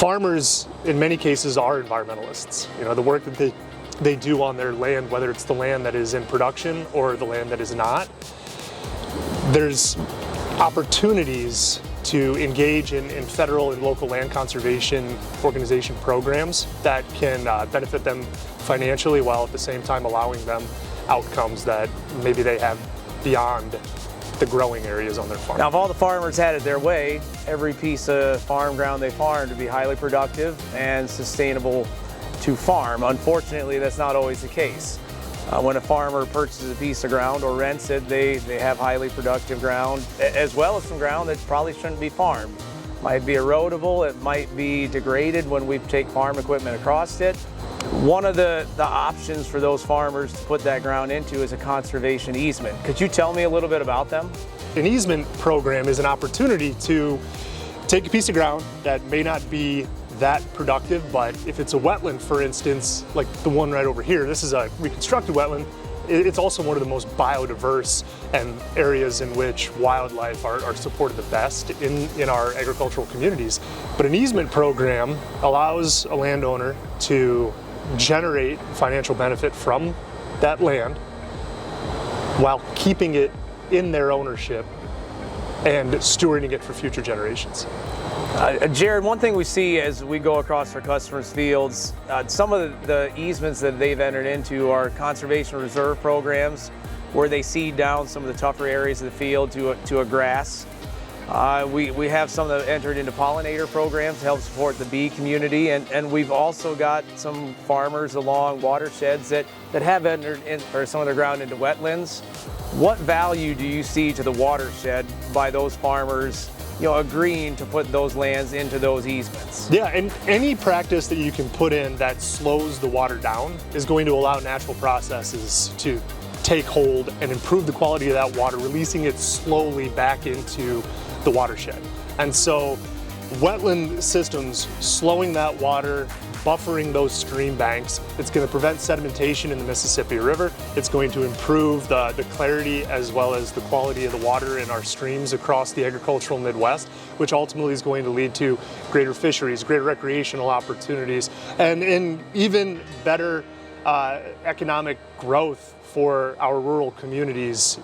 Farmers, in many cases, are environmentalists. You know, the work that they do on their land, whether it's the land that is in production or the land that is not, there's opportunities to engage in federal and local land conservation organization programs that can benefit them financially while at the same time allowing them outcomes that maybe they have beyond the growing areas on their farm. Now, if all the farmers had it their way, every piece of farm ground they farmed would be highly productive and sustainable to farm. Unfortunately, that's not always the case. When a farmer purchases a piece of ground or rents it, they have highly productive ground, as well as some ground that probably shouldn't be farmed. Might be erodible, it might be degraded when we take farm equipment across it. One of the options for those farmers to put that ground into is a conservation easement. Could you tell me a little bit about them? An easement program is an opportunity to take a piece of ground that may not be that productive, but if it's a wetland, for instance, like the one right over here, this is a reconstructed wetland. It's also one of the most biodiverse and areas in which wildlife are supported the best in our agricultural communities. But an easement program allows a landowner to generate financial benefit from that land while keeping it in their ownership and stewarding it for future generations. Jared, one thing we see as we go across our customers' fields, some of the easements that they've entered into are conservation reserve programs where they seed down some of the tougher areas of the field to a grass. We have some that have entered into pollinator programs to help support the bee community, and we've also got some farmers along watersheds that have entered some of their ground into wetlands. What value do you see to the watershed by those farmers, you know, agreeing to put those lands into those easements? Yeah, and any practice that you can put in that slows the water down is going to allow natural processes to take hold and improve the quality of that water, releasing it slowly back into the watershed. And so wetland systems slowing that water, buffering those stream banks, it's going to prevent sedimentation in the Mississippi River. It's going to improve the clarity as well as the quality of the water in our streams across the agricultural Midwest, which ultimately is going to lead to greater fisheries, greater recreational opportunities, and even better economic growth for our rural communities